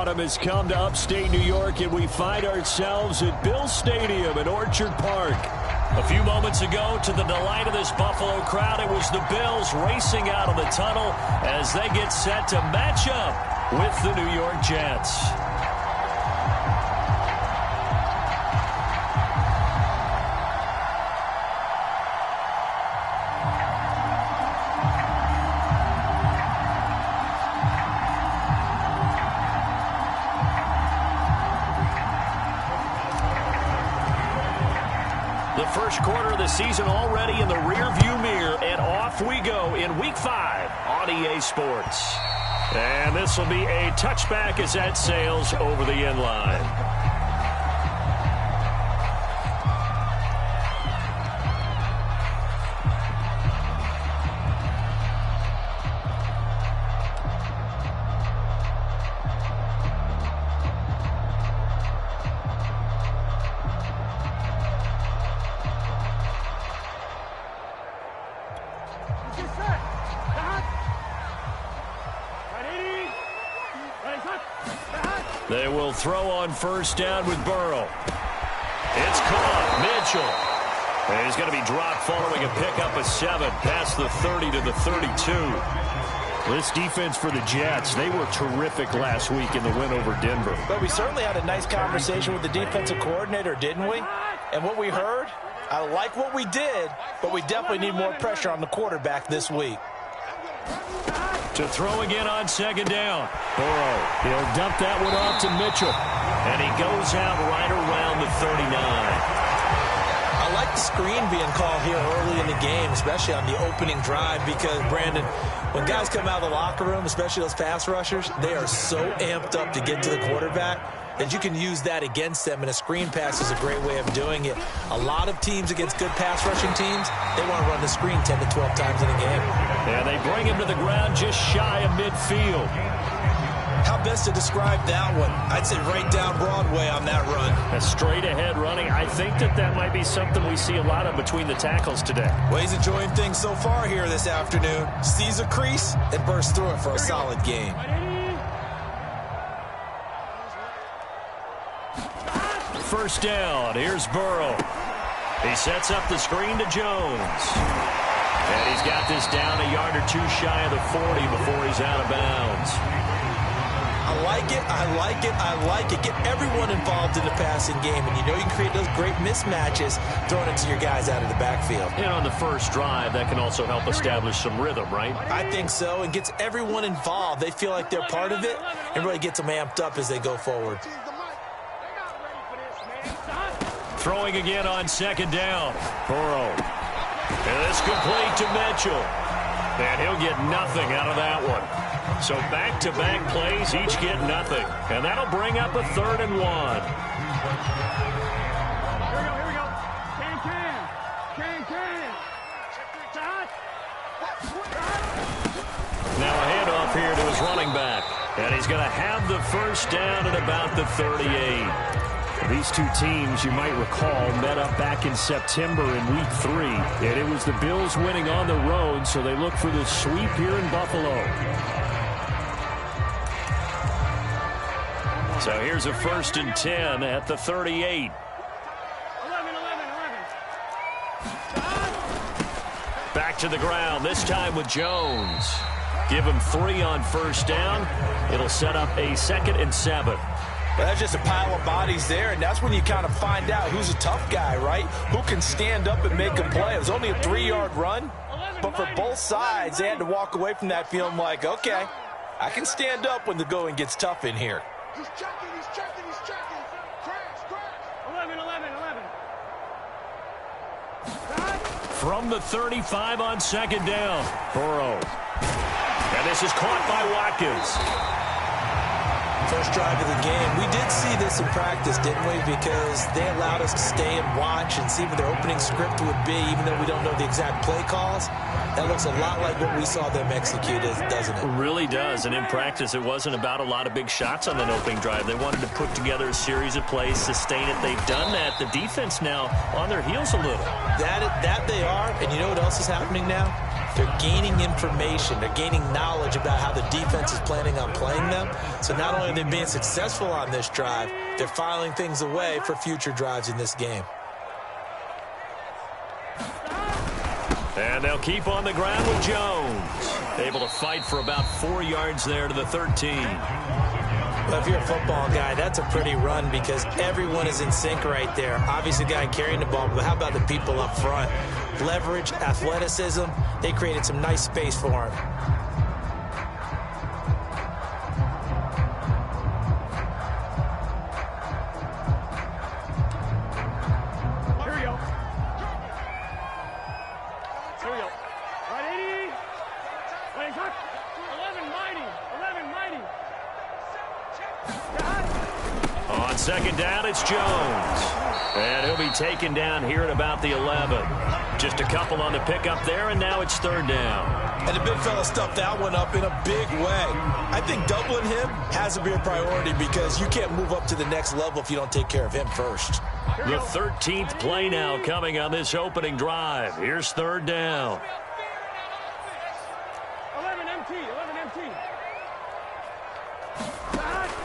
autumn has come to upstate New York, and we find ourselves at Bill Stadium in Orchard Park. A few moments ago, to the delight of this Buffalo crowd, it was the Bills racing out of the tunnel as they get set to match up with the New York Jets. First quarter of the season already in the rearview mirror, and off we go in Week 5 on EA Sports. And this will be a touchback as that sails over the end line. They will throw on first down with Burrow. It's caught. Mitchell. And he's going to be dropped following a pickup of 7 past the 30 to the 32. This defense for the Jets, they were terrific last week in the win over Denver. But we certainly had a nice conversation with the defensive coordinator, didn't we? And what we heard, I like what we did, but we definitely need more pressure on the quarterback this week. To throw again on second down. Burrow, he'll dump that one off to Mitchell. And he goes out right around the 39. I like the screen being called here early in the game, especially on the opening drive, because, Brandon, when guys come out of the locker room, especially those pass rushers, they are so amped up to get to the quarterback that you can use that against them, and a screen pass is a great way of doing it. A lot of teams against good pass rushing teams, they want to run the screen 10 to 12 times in a game. And they bring him to the ground just shy of midfield. How best to describe that one? I'd say right down Broadway on that run. A straight ahead running. I think that might be something we see a lot of between the tackles today. Well, he's enjoying things so far here this afternoon. Sees a crease and bursts through it for a solid game. First down. Here's Burrow. He sets up the screen to Jones. And he's got this down a yard or two shy of the 40 before he's out of bounds. I like it, I like it, I like it. Get everyone involved in the passing game, and you know you can create those great mismatches throwing it to your guys out of the backfield. And on the first drive, that can also help establish some rhythm, right? I think so, and gets everyone involved. They feel like they're part of it, and really gets them amped up as they go forward. Throwing again on second down. Burrow. And it's complete to Mitchell. And he'll get nothing out of that one. So back-to-back plays, each get nothing. And that'll bring up a 3rd and 1. Here we go. Now a handoff here to his running back. And he's going to have the first down at about the 38. These two teams, you might recall, met up back in September in Week 3. And it was the Bills winning on the road, so they look for the sweep here in Buffalo. So here's a 1st and 10 at the 38. 11. Back to the ground, this time with Jones. Give him 3 on first down. It'll set up a 2nd and 7. But that's just a pile of bodies there, and that's when you kind of find out who's a tough guy, right? Who can stand up and make a play. It was only a 3-yard run, but for both sides, they had to walk away from that feeling like, okay, I can stand up when the going gets tough in here. He's checking. Crash. 11. From the 35 on second down, Burrow. And this is caught by Watkins. First drive of the game. We did see this in practice, didn't we? Because they allowed us to stay and watch and see what their opening script would be, even though we don't know the exact play calls. That looks a lot like what we saw them execute, doesn't it? It really does. And in practice, it wasn't about a lot of big shots on that opening drive. They wanted to put together a series of plays, sustain it. They've done that. The defense now on their heels a little. That they are. And you know what else is happening now? They're gaining information. They're gaining knowledge about how the defense is planning on playing them. So not only are they being successful on this drive, they're filing things away for future drives in this game. And they'll keep on the ground with Jones. Able to fight for about 4 yards there to the 13. Well, if you're a football guy, that's a pretty run because everyone is in sync right there. Obviously, the guy carrying the ball, but how about the people up front? Leverage, athleticism, they created some nice space for him. Here we go. Here we go. Right, 80. Wait, touch. 11 mighty. 11 mighty. On second down, it's Jones. And he'll be taken down here at about the 11. Just a couple on the pickup there, and now it's third down. And the big fella stuffed that one up in a big way. I think doubling him has to be a priority because you can't move up to the next level if you don't take care of him first. The 13th play now coming on this opening drive. Here's third down. 11 MT. 11 MT.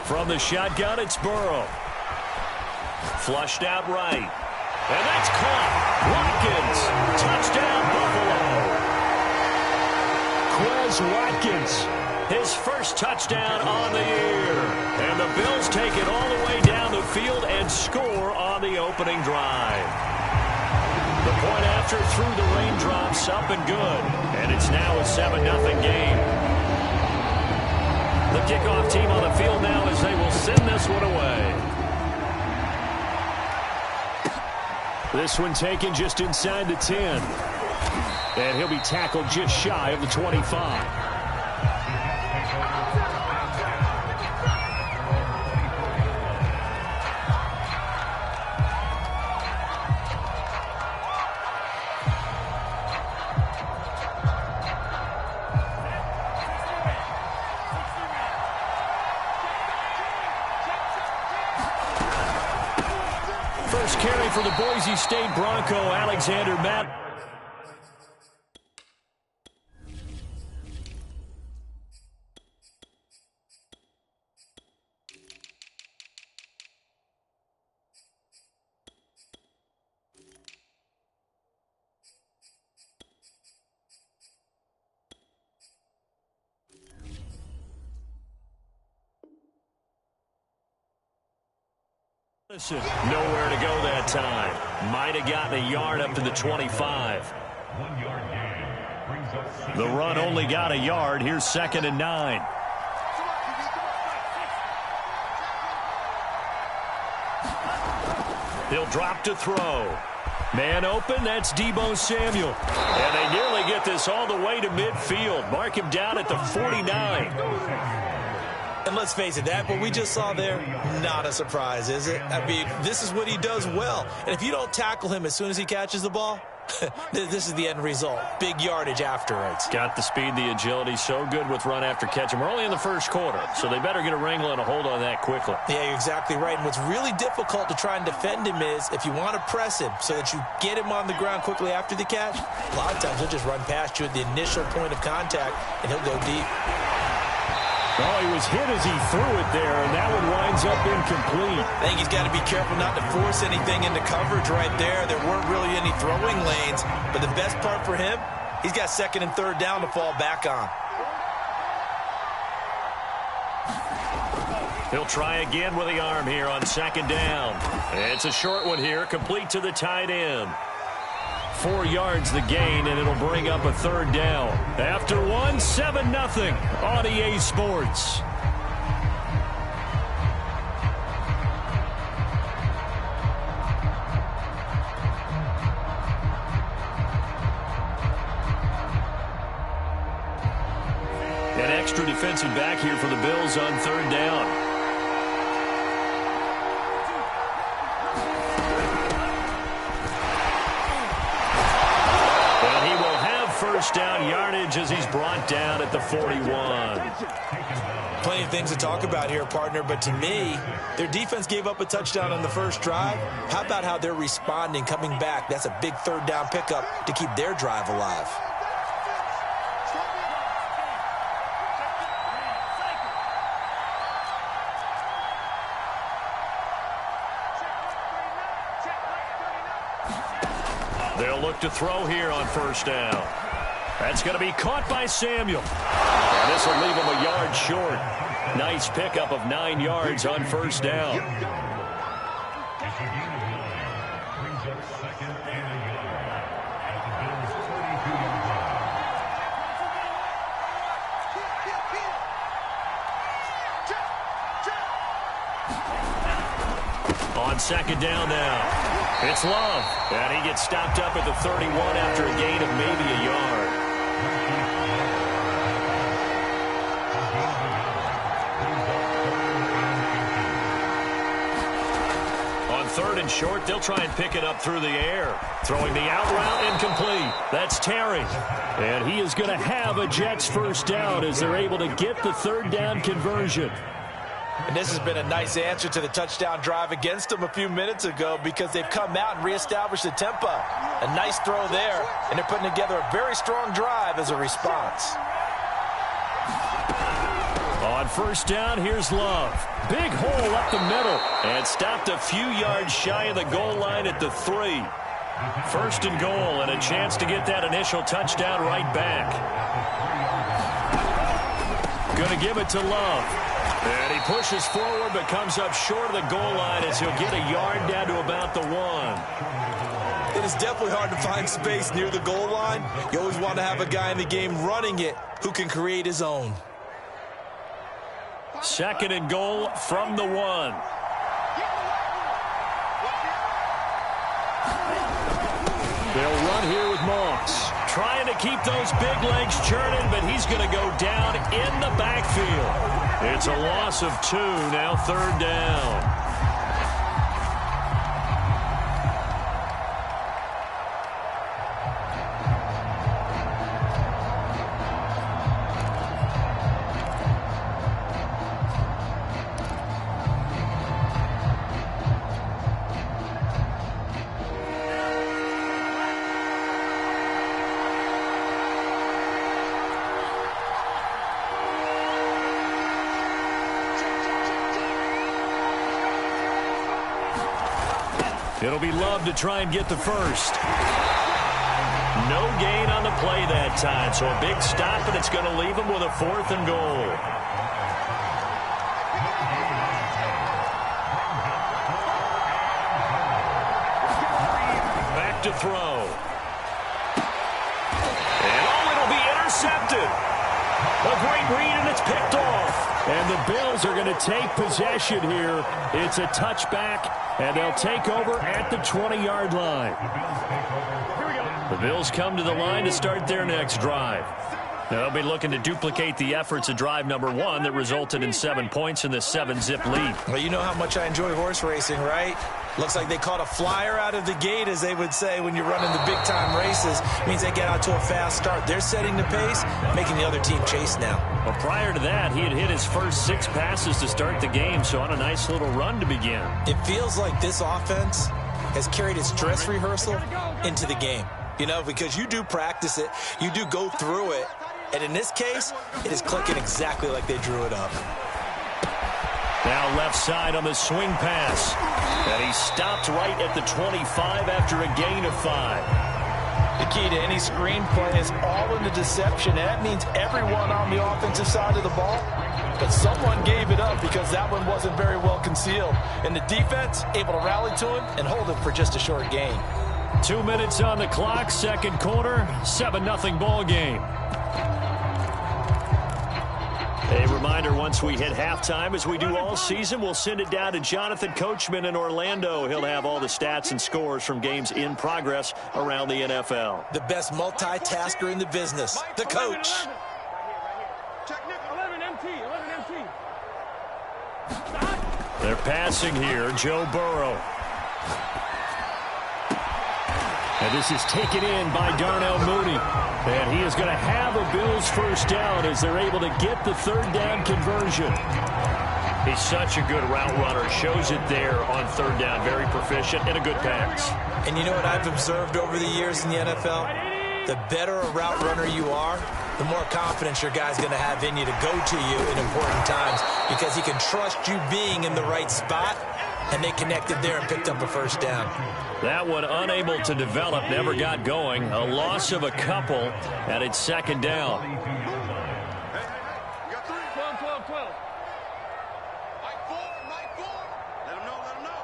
From the shotgun, it's Burrow. Flushed out right. And that's caught. Watkins. Touchdown, Buffalo. Quez Watkins. His first touchdown on the year. And the Bills take it all the way down the field and score on the opening drive. The point after through the raindrops up and good. And it's now a 7-0 game. The kickoff team on the field now as they will send this one away. This one taken just inside the 10. And he'll be tackled just shy of the 25. First carry for the Boise State Bronco, Alexander Matt. Nowhere to go that time. Might have gotten a yard up to the 25. The run only got a yard. Here's 2nd and 9. He'll drop to throw. Man open, that's Deebo Samuel. And they nearly get this all the way to midfield. Mark him down at the 49. And let's face it, that what we just saw there, not a surprise, is it? I mean, this is what he does well. And if you don't tackle him as soon as he catches the ball, this is the end result. Big yardage afterwards. Got the speed, the agility, so good with run after catch. And we're only in the first quarter, so they better get a wrangle and a hold on that quickly. Yeah, you're exactly right. And what's really difficult to try and defend him is if you want to press him so that you get him on the ground quickly after the catch, a lot of times he'll just run past you at the initial point of contact, and he'll go deep. Oh, he was hit as he threw it there, and that one winds up incomplete. I think he's got to be careful not to force anything into coverage right there. There weren't really any throwing lanes, but the best part for him, he's got 2nd and 3rd down to fall back on. He'll try again with the arm here on 2nd down. It's a short one here, complete to the tight end. 4 yards the gain, and it'll bring up a 3rd down. After one, 7-0 on EA Sports. An extra defensive back here for the Bills on 3rd down. First down yardage as he's brought down at the 41. Plenty of things to talk about here, partner, but to me, their defense gave up a touchdown on the first drive. How about how they're responding, coming back? That's a big 3rd down pickup to keep their drive alive. They'll look to throw here on first down. That's going to be caught by Samuel. And this will leave him a yard short. Nice pickup of 9 yards on first down. On second down now, it's Love. And he gets stopped up at the 31 after a gain of maybe a yard. On third and short, they'll try and pick it up through the air. Throwing the out route, incomplete. That's Terry. And he is going to have a Jets first down as they're able to get the third down conversion. And this has been a nice answer to the touchdown drive against them a few minutes ago because they've come out and reestablished the tempo. A nice throw there, and they're putting together a very strong drive as a response. On first down, here's Love. Big hole up the middle, and stopped a few yards shy of the goal line at the 3. First and goal, and a chance to get that initial touchdown right back. Going to give it to Love. And he pushes forward but comes up short of the goal line as he'll get a yard down to about the 1. It is definitely hard to find space near the goal line. You always want to have a guy in the game running it who can create his own. Second and goal from the 1. They'll run here with Moss. Trying to keep those big legs churning, but he's going to go down in the backfield. It's a loss of 2, now third down. It'll be Love to try and get the first. No gain on the play that time, so a big stop, and it's going to leave him with a 4th and goal. Back to throw. And it'll be intercepted. A great read, and it's picked off. And the Bills are going to take possession here. It's a touchback, and they'll take over at the 20-yard line. The Bills come to the line to start their next drive. Now they'll be looking to duplicate the efforts of drive number 1 that resulted in 7 points in the 7-zip lead. Well, you know how much I enjoy horse racing, right? Looks like they caught a flyer out of the gate, as they would say when you're running the big-time races. It means they get out to a fast start. They're setting the pace, making the other team chase now. Well, prior to that, he had hit his first 6 passes to start the game, so on a nice little run to begin. It feels like this offense has carried its dress rehearsal into the game. You know, because you do practice it, you do go through it, and in this case, it is clicking exactly like they drew it up. Now left side on the swing pass. And he stopped right at the 25 after a gain of 5. The key to any screen play is all in the deception. That means everyone on the offensive side of the ball. But someone gave it up because that one wasn't very well concealed. And the defense able to rally to him and hold it for just a short gain. 2 minutes on the clock, second quarter, 7-0 ball game. A reminder, once we hit halftime, as we do all season, we'll send it down to Jonathan Coachman in Orlando. He'll have all the stats and scores from games in progress around the NFL. The best multitasker in the business, the coach. 11 MT, 11 MT. They're passing here, Joe Burrow. And this is taken in by Darnell Mooney. And he is going to have a Bills first down as they're able to get the third down conversion. He's such a good route runner. Shows it there on third down. Very proficient and a good pass. And you know what I've observed over the years in the NFL? The better a route runner you are, the more confidence your guy's going to have in you to go to you in important times because he can trust you being in the right spot and they connected there and picked up a first down. That one unable to develop, never got going. A loss of a couple, and it's second down. Hey, you got 3. 12, 12, 12. Mike 4, Mike 4. Let him know, let him know.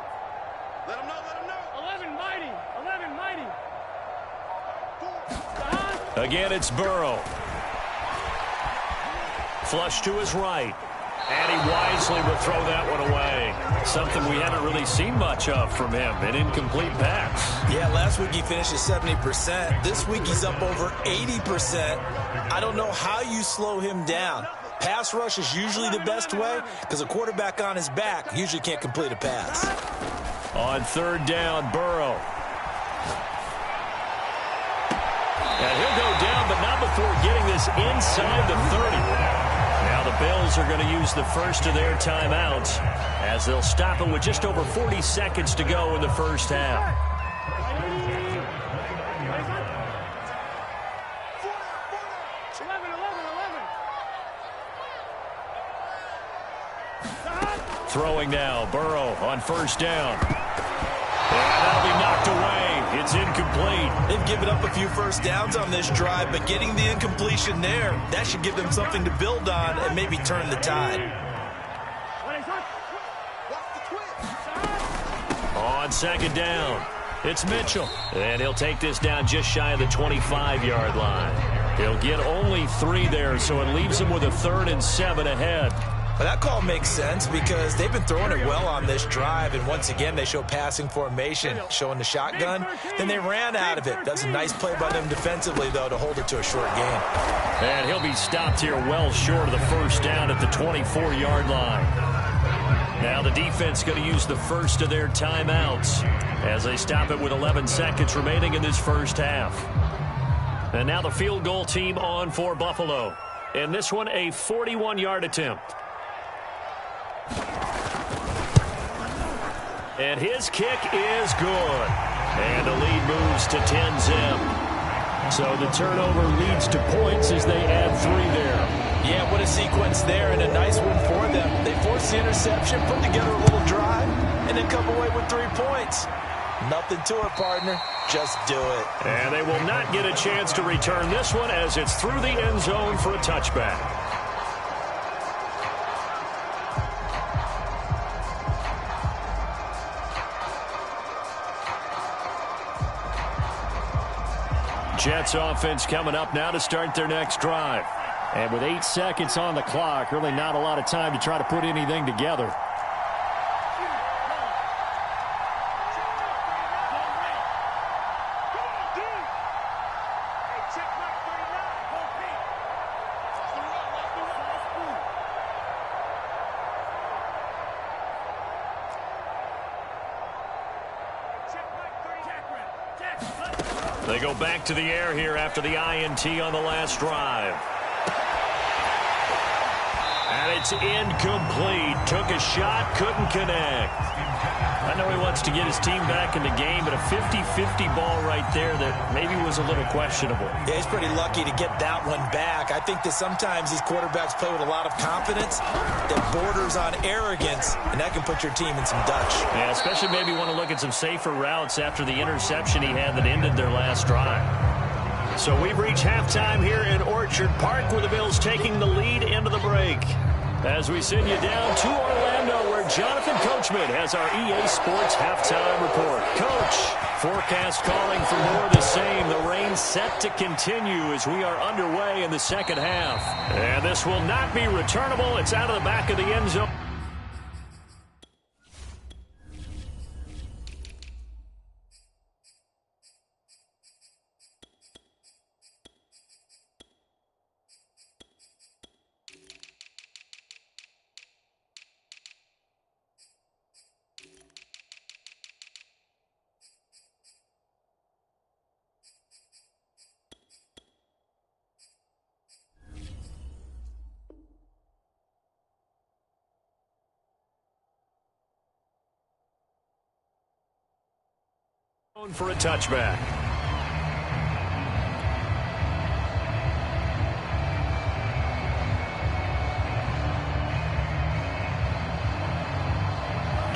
Let him know, let him know. 11 mighty, 11 mighty. 4. Again, it's Burrow. Flush to his right. And he wisely will throw that one away. Something we haven't really seen much of from him, an incomplete pass. Yeah, last week he finished at 70%. This week he's up over 80%. I don't know how you slow him down. Pass rush is usually the best way because a quarterback on his back usually can't complete a pass. On third down, Burrow. And he'll go down, but not before getting this inside the 30. Now the Bills are going to use the first of their timeouts as they'll stop it with just over 40 seconds to go in the first half. 11. Throwing now, Burrow on first down. And that'll be knocked away. It's incomplete. They've given up a few first downs on this drive, but getting the incompletion there, that should give them something to build on and maybe turn the tide. On second down, it's Mitchell. And he'll take this down just shy of the 25-yard line. He'll get only 3 there, so it leaves him with a 3rd and 7 ahead. But that call makes sense because they've been throwing it well on this drive, and once again they show passing formation, showing the shotgun. Then they ran out of it. That's a nice play by them defensively, though, to hold it to a short gain. And he'll be stopped here well short of the first down at the 24-yard line. Now the defense going to use the first of their timeouts as they stop it with 11 seconds remaining in this first half. And now the field goal team on for Buffalo. And this one a 41-yard attempt. And his kick is good. And the lead moves to 10-zip. So the turnover leads to points as they add 3 there. Yeah, what a sequence there, and a nice one for them. They forced the interception, put together a little drive, and then come away with 3 points. Nothing to it, partner. Just do it. And they will not get a chance to return this one as it's through the end zone for a touchback. Jets offense coming up now to start their next drive. And with 8 seconds on the clock, really not a lot of time to try to put anything together. They go back to the air here after the INT on the last drive. And it's incomplete. Took a shot, couldn't connect. I know he wants to get his team back in the game, but a 50-50 ball right there that maybe was a little questionable. Yeah, he's pretty lucky to get that one back. I think that sometimes these quarterbacks play with a lot of confidence that borders on arrogance, and that can put your team in some Dutch. Yeah, especially maybe want to look at some safer routes after the interception he had that ended their last drive. So we've reached halftime here in Orchard Park with the Bills taking the lead into the break. As we send you down to Orlando where Jonathan Coachman has our EA Sports halftime report. Coach, forecast calling for more of the same. The rain set to continue as we are underway in the second half. And this will not be returnable. It's out of the back of the end zone. For a touchback.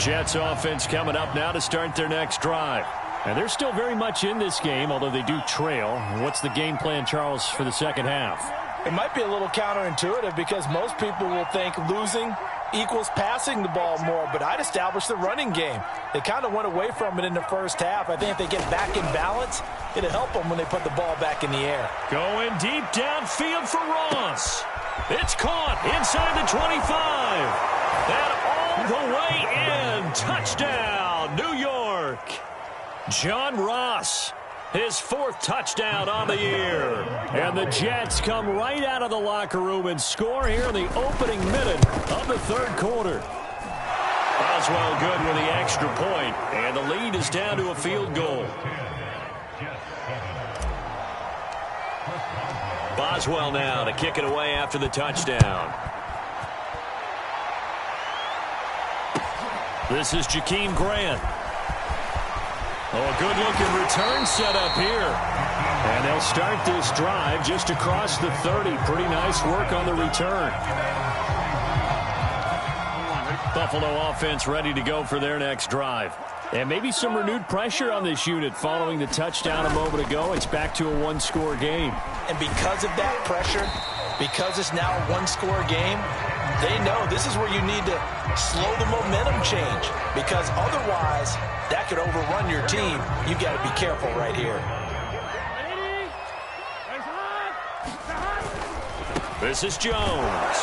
Jets offense coming up now to start their next drive. And they're still very much in this game, although they do trail. What's the game plan, Charles, for the second half? It might be a little counterintuitive because most people will think losing equals passing the ball more, but I'd establish the running game. They kind of went away from it in the first half. I think if they get back in balance, it'll help them when they put the ball back in the air. Going deep downfield for Ross. It's caught inside the 25. And all the way in. Touchdown, New York. John Ross, his 4th touchdown on the year. And the Jets come right out of the locker room and score here in the opening minute of the 3rd quarter. Boswell good with the extra point, and the lead is down to a field goal. Boswell now to kick it away after the touchdown. This is Jakeem Grant. Oh, good-looking return set up here. And they'll start this drive just across the 30. Pretty nice work on the return. Buffalo offense ready to go for their next drive. And maybe some renewed pressure on this unit following the touchdown a moment ago. It's back to a 1-score game. And because of that pressure, because it's now a 1-score game, they know this is where you need to slow the momentum change, because otherwise that could overrun your team. You got to be careful right here. This is Jones.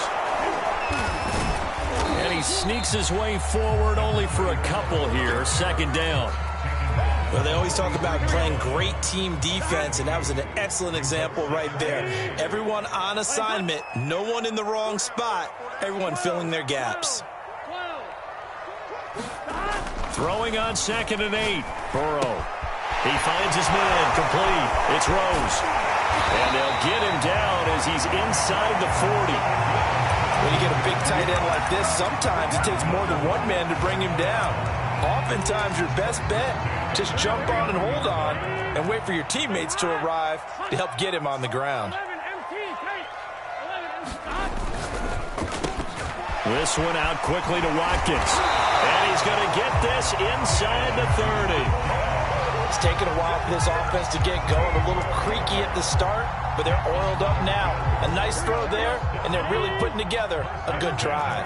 And he sneaks his way forward only for a couple here. 2nd down. Well, they always talk about playing great team defense, and that was an excellent example right there. Everyone on assignment, no one in the wrong spot, everyone filling their gaps. Throwing on 2nd and 8. Burrow. He finds his man complete. It's Rose. And they'll get him down as he's inside the 40. When you get a big tight end like this, sometimes it takes more than one man to bring him down. Oftentimes, your best bet, just jump on and hold on and wait for your teammates to arrive to help get him on the ground. This one out quickly to Watkins. And he's going to get this inside the 30. It's taken a while for this offense to get going. A little creaky at the start, but they're oiled up now. A nice throw there, and they're really putting together a good drive.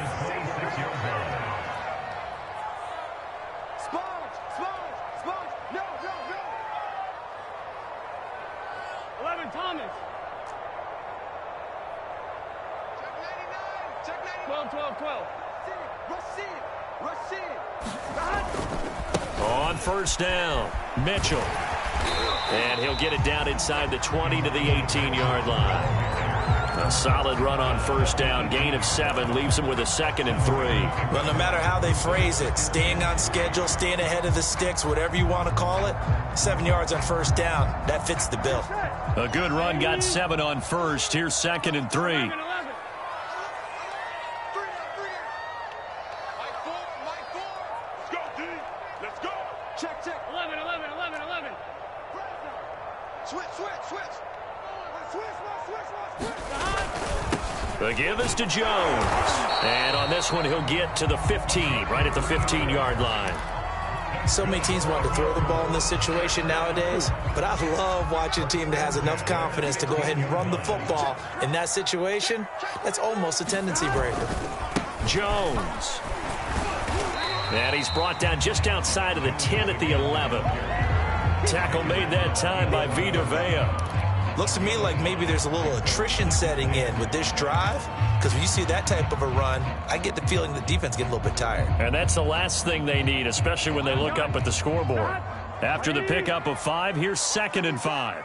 No. 11, Thomas. Check 99. 12. Rush in. On 1st down, Mitchell. And he'll get it down inside the 20 to the 18-yard line. A solid run on 1st down. Gain of 7 leaves him with a 2nd and 3. Well, no matter how they phrase it, staying on schedule, staying ahead of the sticks, whatever you want to call it, 7 yards on 1st down, that fits the bill. A good run, got 7 on 1st. Here's 2nd and 3. The give is to Jones. And on this one, he'll get to the 15, right at the 15-yard line. So many teams want to throw the ball in this situation nowadays, but I love watching a team that has enough confidence to go ahead and run the football. In that situation, that's almost a tendency breaker. Jones. And he's brought down just outside of the 10 at the 11. Tackle made that time by Vita Vea. Looks to me like maybe there's a little attrition setting in with this drive, because when you see that type of a run, I get the feeling the defense gets a little bit tired. And that's the last thing they need, especially when they look up at the scoreboard. After the pickup of 5, here's 2nd and 5.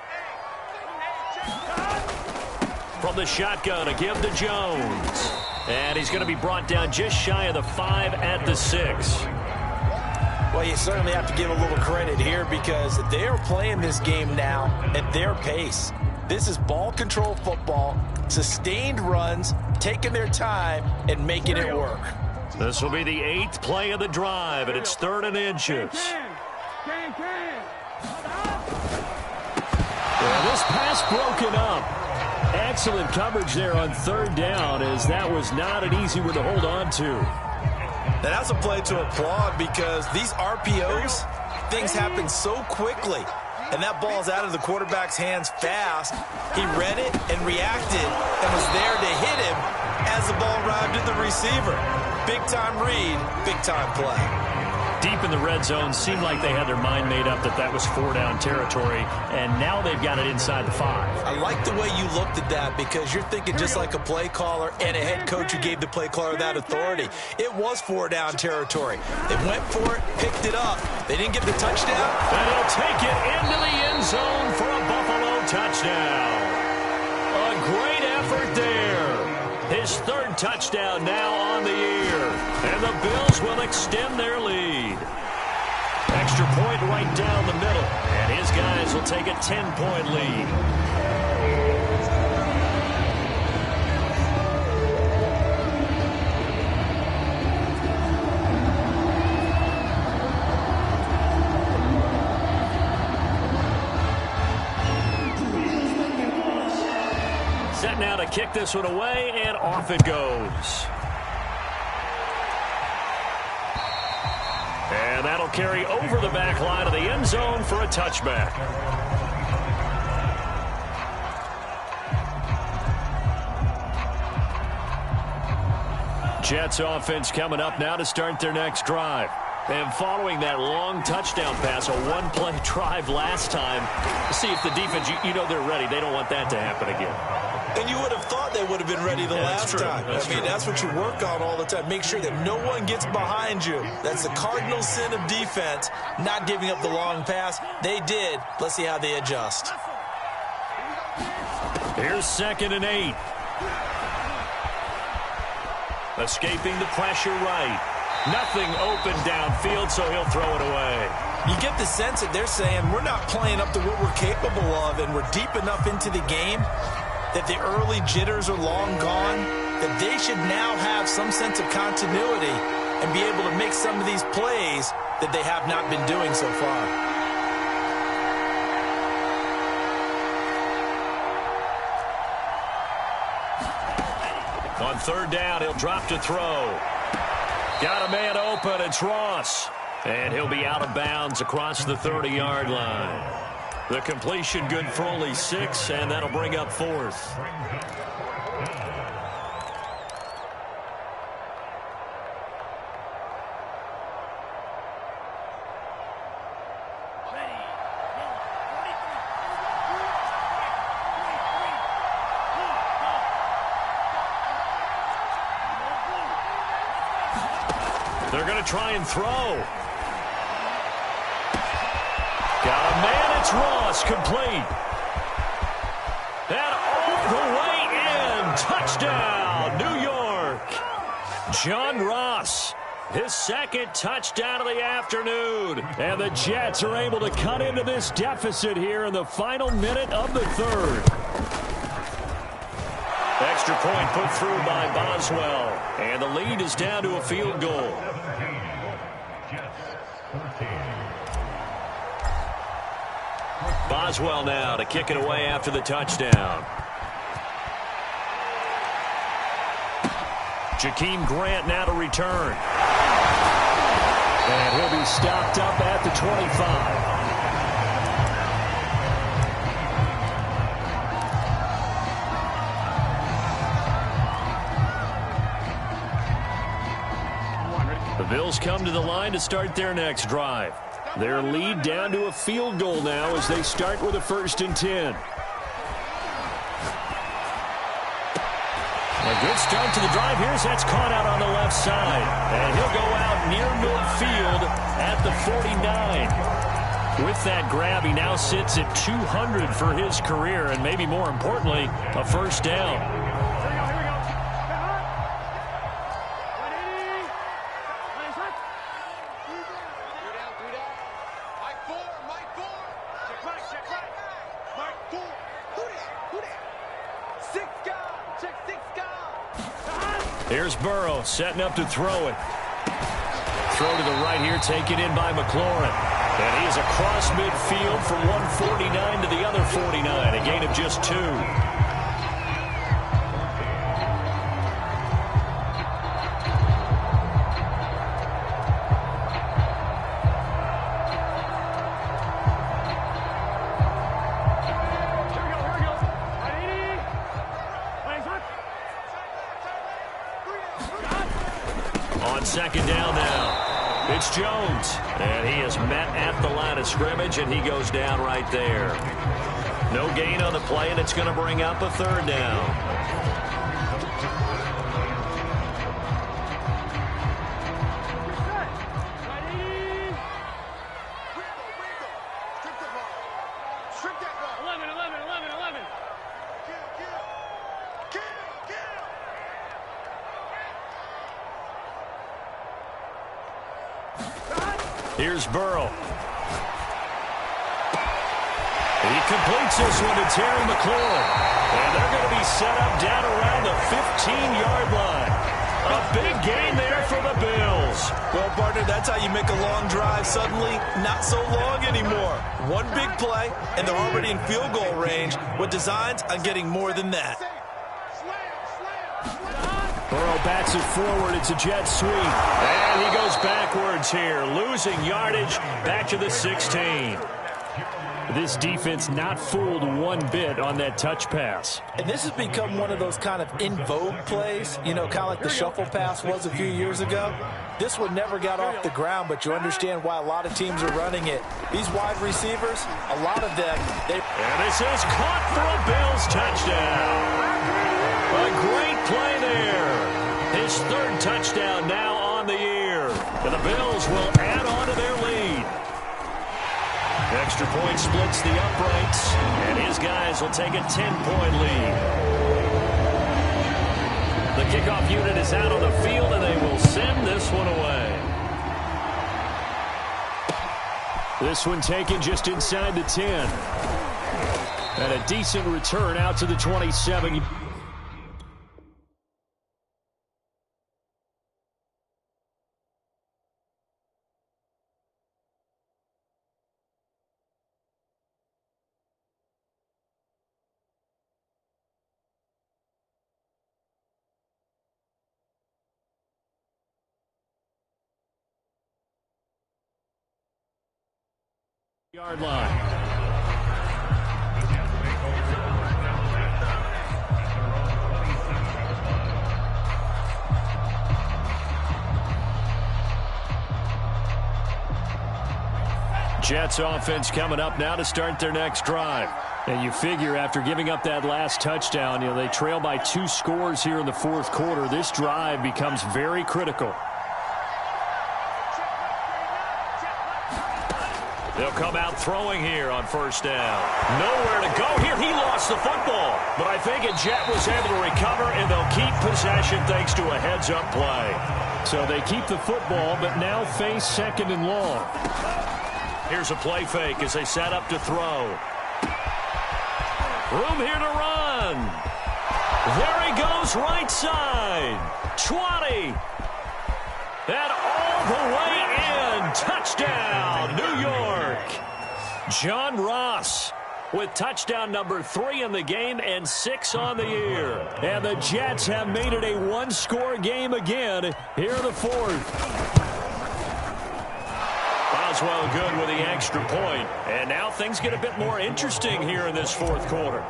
From the shotgun, a give to Jones. And he's going to be brought down just shy of the 5 at the 6. Well, you certainly have to give a little credit here because they're playing this game now at their pace. This is ball control football, sustained runs, taking their time and making it work. This will be the 8th play of the drive, and it's 3rd and inches. Well, this pass broken up. Excellent coverage there on 3rd down, as that was not an easy one to hold on to. And that's a play to applaud because these RPOs, things happen so quickly. And that ball's out of the quarterback's hands fast. He read it and reacted and was there to hit him as the ball arrived at the receiver. Big-time read, big-time play. Deep in the red zone, seemed like they had their mind made up that that was 4-down territory, and now they've got it inside the 5. I like the way you looked at that because you're thinking just like a play caller and a head coach who gave the play caller that authority. It was 4-down territory. They went for it, picked it up. They didn't get the touchdown. And he'll take it into the end zone for a Buffalo touchdown. A great effort there. His 3rd touchdown now on the year. And the Bills will extend their lead. Extra point right down the middle. And his guys will take a 10-point lead. Set now to kick this one away, and off it goes. And that'll carry over the back line of the end zone for a touchback. Jets offense coming up now to start their next drive. And following that long touchdown pass, a one-play drive last time, see if the defense, you know they're ready. They don't want that to happen again. And you would have thought they would have been ready the last time. That's what you work on all the time. Make sure that no one gets behind you. That's the cardinal sin of defense, not giving up the long pass. They did. Let's see how they adjust. Here's 2nd and 8. Escaping the pressure right. Nothing open downfield, so he'll throw it away. You get the sense that they're saying we're not playing up to what we're capable of, and we're deep enough into the game that the early jitters are long gone, that they should now have some sense of continuity and be able to make some of these plays that they have not been doing so far. On 3rd down, he'll drop to throw. Got a man open, it's Ross. And he'll be out of bounds across the 30-yard line. The completion good for only 6, and that'll bring up 4th. They're going to try and throw. Got a man, it's Ross, complete. And all the way in, touchdown, New York. John Ross, his 2nd touchdown of the afternoon. And the Jets are able to cut into this deficit here in the final minute of the 3rd. Extra point put through by Boswell. And the lead is down to a field goal. Boswell now to kick it away after the touchdown. Jakeem Grant now to return. And he'll be stopped up at the 25. The Bills come to the line to start their next drive. Their lead down to a field goal now as they start with a 1st and 10. A good start to the drive. Here's that's caught out on the left side. And he'll go out near midfield at the 49. With that grab, he now sits at 200 for his career, and maybe more importantly, a 1st down. Here's Burrow setting up to throw it. Throw to the right here, taken in by McLaurin. And he is across midfield from 149 to the other 49, a gain of just 2. On second down now, it's Jones. And he is met at the line of scrimmage, and he goes down right there. No gain on the play, and it's going to bring up a third down. Here's Burrow. He completes this one to Terry McLaurin. And they're going to be set up down around the 15-yard line. A big gain there for the Bills. Well, partner, that's how you make a long drive suddenly not so long anymore. One big play, and they're already in field goal range with designs on getting more than that. Burrow bats it forward. It's a jet sweep. And he goes backwards here, losing yardage back to the 16. This defense not fooled one bit on that touch pass. And this has become one of those kind of in vogue plays, you know, kind of like the shuffle pass was a few years ago. This one never got off the ground, but you understand why a lot of teams are running it. These wide receivers, a lot of them, And this is caught for a Bills touchdown. A great play there. His third touchdown now on the year. And the Bills will add on to their lead. Extra point splits the uprights, and his guys will take a 10-point lead. The kickoff unit is out on the field, and they will send this one away. This one taken just inside the 10. And a decent return out to the 27. Yard line. Jets offense coming up now to start their next drive. And you figure after giving up that last touchdown, you know, they trail by 2 scores here in the fourth quarter. This drive becomes very critical. They'll come out throwing here on first down. Nowhere to go here. He lost the football. But I think a Jet was able to recover, and they'll keep possession thanks to a heads-up play. So they keep the football, but now face second and long. Here's a play fake as they set up to throw. Room here to run. There he goes, right side. 20. And all the way in. Touchdown, New York. John Ross with touchdown number 3 in the game and 6 on the year. And the Jets have made it a one-score game again here in the fourth. Boswell good with the extra point. And now things get a bit more interesting here in this fourth quarter.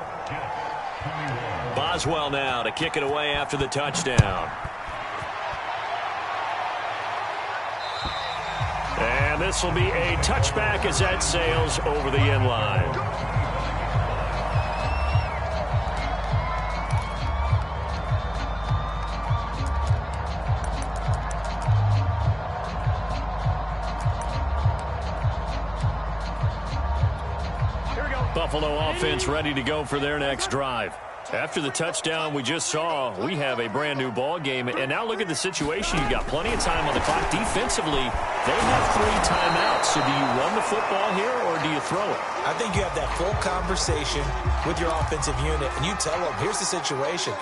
Boswell now to kick it away after the touchdown. And this will be a touchback as that sails over the end line. Buffalo offense ready to go for their next drive. After the touchdown we just saw, we have a brand new ball game. And now look at the situation. You've got plenty of time on the clock. Defensively, they have 3 timeouts. So do you run the football here or do you throw it? I think you have that full conversation with your offensive unit, and you tell them, here's the situation.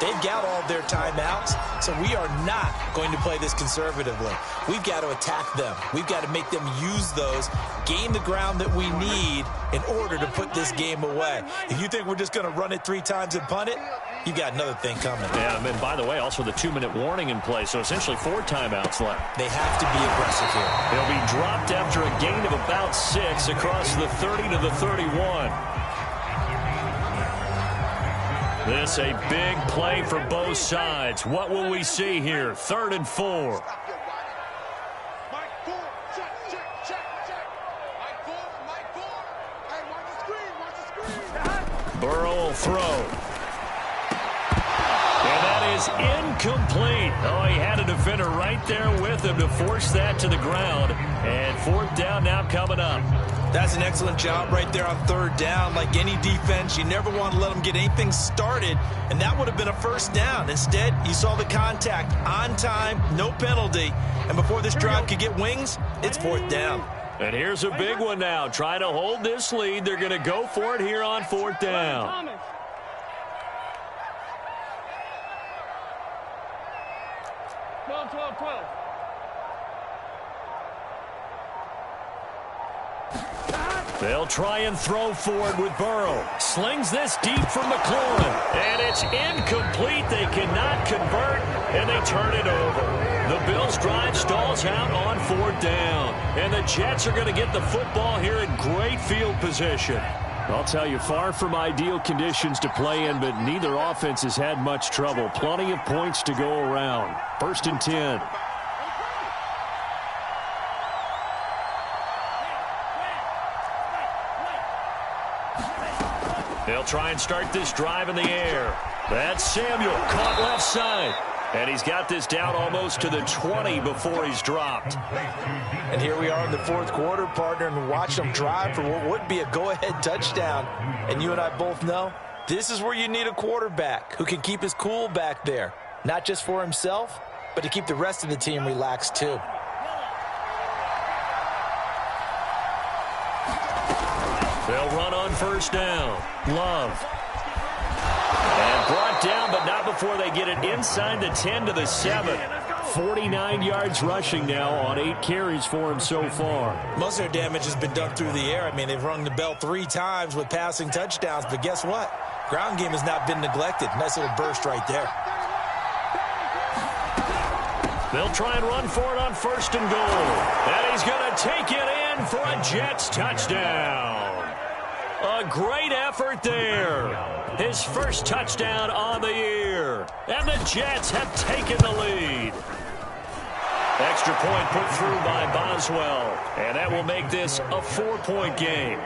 They've got all their timeouts, so we are not going to play this conservatively. We've got to attack them. We've got to make them use those, gain the ground that we need in order to put this game away. If you think we're just going to run it 3 times and punt it, you got another thing coming. Yeah, and by the way, also the 2-minute warning in play, so essentially 4 timeouts left. They have to be aggressive here. They'll be dropped after a gain of about 6 across the 30 to the 31. This a big play for both sides. What will we see here? 3rd and 4. Burrow will throw. And that is incomplete. Oh, he had a defender right there with him to force that to the ground. And fourth down now coming up. That's an excellent job right there on third down. Like any defense, you never want to let them get anything started, and that would have been a first down. Instead, you saw the contact on time, no penalty, and before this drive could get wings, it's fourth down. And here's a big one now. Trying to hold this lead. They're going to go for it here on fourth down. 12. They'll try and throw forward with Burrow. Slings this deep for McLaurin. And it's incomplete. They cannot convert, and they turn it over. The Bills' drive stalls out on fourth down. And the Jets are going to get the football here in great field position. I'll tell you, far from ideal conditions to play in, but neither offense has had much trouble. Plenty of points to go around. 1st and 10. They'll try and start this drive in the air. That's Samuel, caught left side. And he's got this down almost to the 20 before he's dropped. And here we are in the fourth quarter, partner, and watch them drive for what would be a go-ahead touchdown. And you and I both know this is where you need a quarterback who can keep his cool back there. Not just for himself, but to keep the rest of the team relaxed too. They'll run on first down. Love. And brought down, but not before they get it inside the 10 to the 7. 49 yards rushing now on 8 carries for him so far. Most of their damage has been done through the air. I mean, they've rung the bell 3 times with passing touchdowns, but guess what? Ground game has not been neglected. Nice little burst right there. They'll try and run for it on 1st and goal. And he's going to take it in for a Jets touchdown. A great effort there. His first touchdown on the year. And the Jets have taken the lead. Extra point put through by Boswell. And that will make this a 4-point game.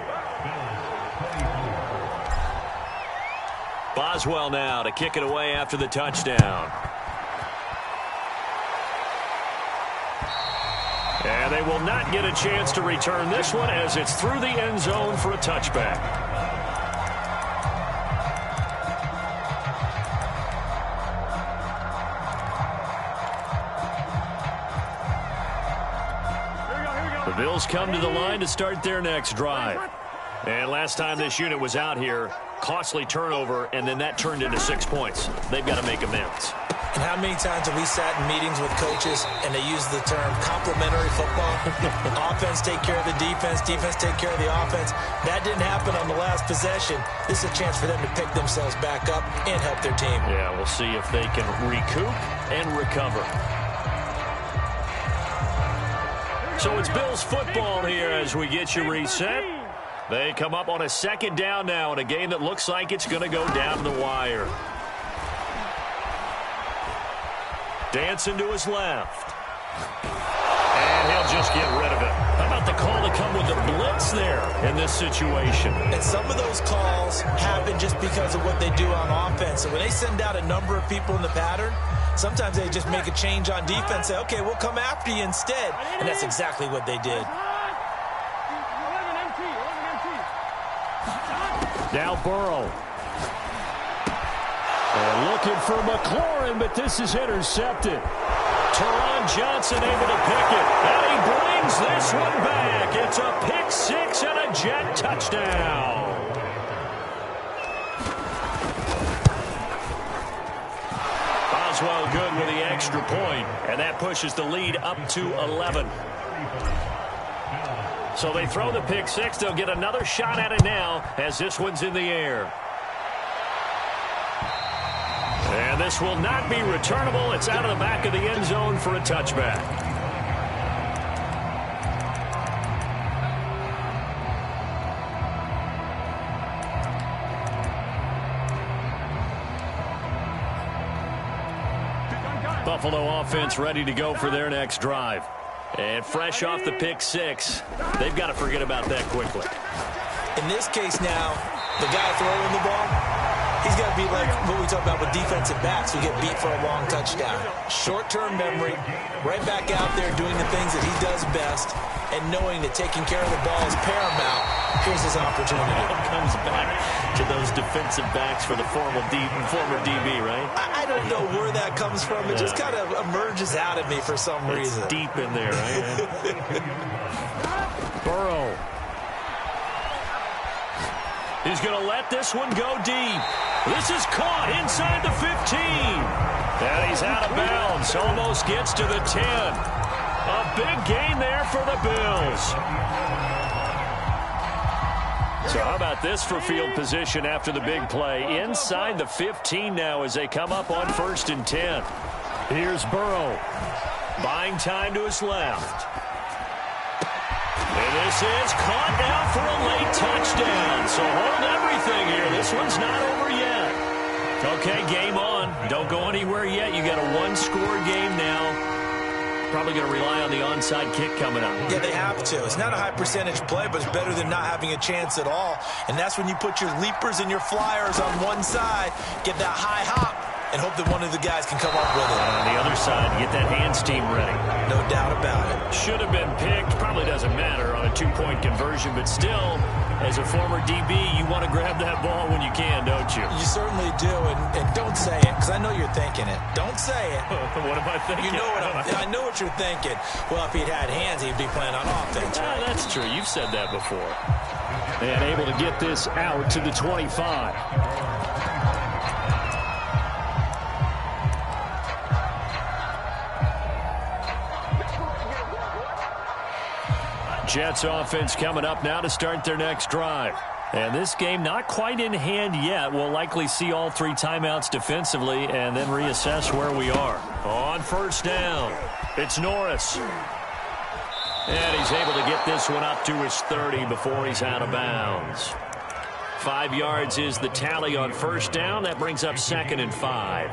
Boswell now to kick it away after the touchdown. And they will not get a chance to return this one as it's through the end zone for a touchback. The Bills come to the line to start their next drive. And last time this unit was out here, costly turnover, and then that turned into 6 points. They've got to make amends. And how many times have we sat in meetings with coaches and they use the term complementary football? Offense take care of the defense, defense take care of the offense. That didn't happen on the last possession. This is a chance for them to pick themselves back up and help their team. Yeah, we'll see if they can recoup and recover. So it's Bills football here as we get you reset. They come up on a 2nd down now in a game that looks like it's going to go down to the wire. Dancing to his left. And he'll just get rid of it. How about the call to come with the blitz there in this situation? And some of those calls happen just because of what they do on offense. So when they send out a number of people in the pattern, sometimes they just make a change on defense, say, okay, we'll come after you instead. And that's exactly what they did. Now Burrow. And looking for McLaurin, but this is intercepted. Teron Johnson able to pick it. And he brings this one back. It's a pick 6 and a Jet touchdown. Boswell good with the extra point, and that pushes the lead up to 11. So they throw the pick 6. They'll get another shot at it now as this one's in the air. And this will not be returnable. It's out of the back of the end zone for a touchback. Buffalo offense ready to go for their next drive. And fresh off the pick 6, they've got to forget about that quickly. In this case now, the guy throwing the ball, He's got to be like what we talk about with defensive backs who get beat for a long touchdown. Short-term memory, right back out there doing the things that he does best, and knowing that taking care of the ball is paramount. Here's his opportunity. It comes back to those defensive backs for the former DB, right? I don't know where that comes from. It just kind of emerges out of me for some reason. It's deep in there, right? Burrow. He's going to let this one go deep. This is caught inside the 15. And he's out of bounds. Almost gets to the 10. A big gain there for the Bills. So how about this for field position after the big play? Inside the 15 now as they come up on 1st and 10. Here's Burrow. Buying time to his left. And this is caught now for a late touchdown. So hold everything here. This one's not over yet. Okay, game on. Don't go anywhere yet. You got a one-score game now. Probably going to rely on the onside kick coming up. Yeah, they have to. It's not a high percentage play, but it's better than not having a chance at all. And that's when you put your leapers and your flyers on one side, get that high hop, and hope that one of the guys can come up with it. And on the other side, get that hands team ready. No doubt about it. Should have been picked. Probably doesn't matter on a two-point conversion, but still, as a former DB, you want to grab that ball when you can, don't you? You certainly do, and don't say it, because I know you're thinking it. Don't say it. What am I thinking? You know I know what you're thinking. Well, if he'd had hands, he'd be playing on offense. Yeah, that's true. You've said that before. And able to get this out to the 25. Jets offense coming up now to start their next drive. And this game not quite in hand yet. We'll likely see all 3 timeouts defensively and then reassess where we are. On 1st down, it's Norris. And he's able to get this one up to his 30 before he's out of bounds. 5 yards is the tally on 1st down. That brings up 2nd and 5.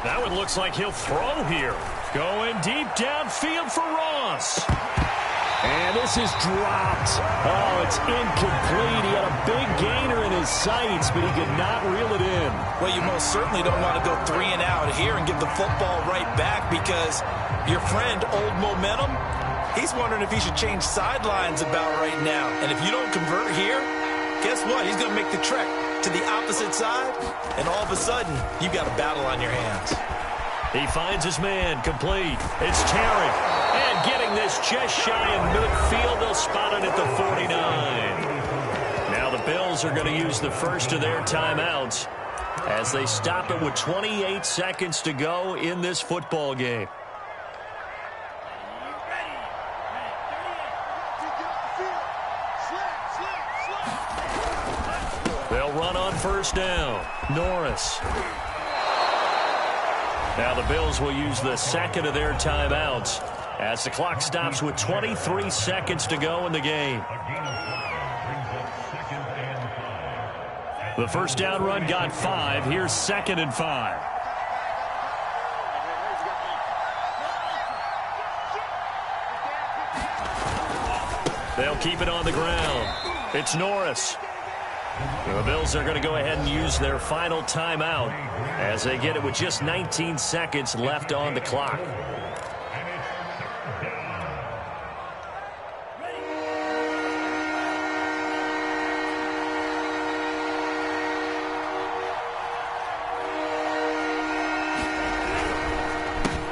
That one looks like he'll throw here. Going deep downfield for Ross. And this is dropped. Oh, it's incomplete. He had a big gainer in his sights, but he could not reel it in. Well, you most certainly don't want to go 3 and out here and give the football right back, because your friend, Old Momentum, he's wondering if he should change sidelines about right now. And if you don't convert here, guess what? He's going to make the trek to the opposite side, and all of a sudden, you've got a battle on your hands. He finds his man, complete. It's Terry. And getting this just shy of midfield, they'll spot it at the 49. Now the Bills are going to use the first of their timeouts as they stop it with 28 seconds to go in this football game. They'll run on 1st down. Norris. Now the Bills will use the second of their timeouts as the clock stops with 23 seconds to go in the game. The 1st down run got 5. Here's 2nd and 5. They'll keep it on the ground. It's Norris. The Bills are going to go ahead and use their final timeout as they get it with just 19 seconds left on the clock.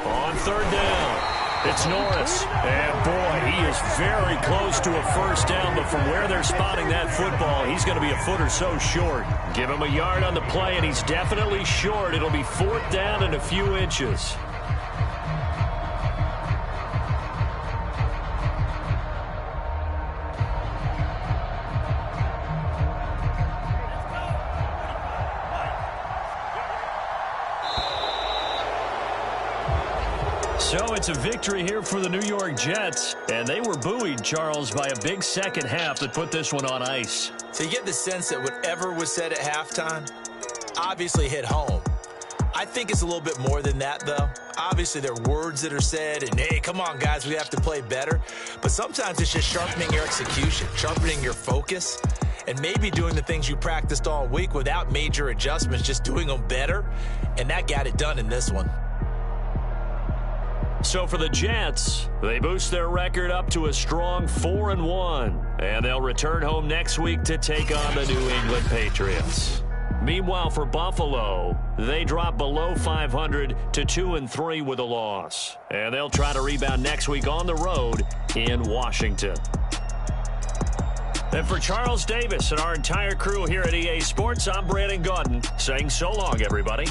On 3rd down, it's Norris. And boy, he is very close to a 1st down, but from where they're spotting that football, he's going to be a foot or so short. Give him a yard on the play, and he's definitely short. It'll be 4th down and a few inches. So it's a victory here for the New York Jets, and they were buoyed, Charles, by a big second half that put this one on ice. So you get the sense that whatever was said at halftime obviously hit home. I think it's a little bit more than that, though. Obviously, there are words that are said, and, hey, come on, guys, we have to play better. But sometimes it's just sharpening your execution, sharpening your focus, and maybe doing the things you practiced all week without major adjustments, just doing them better. And that got it done in this one. So for the Jets, they boost their record up to a strong 4-1, and they'll return home next week to take on the New England Patriots. Meanwhile, for Buffalo, they drop below 500 to 2-3 with a loss, and they'll try to rebound next week on the road in Washington. And for Charles Davis and our entire crew here at EA Sports, I'm Brandon Gaudin saying so long, everybody.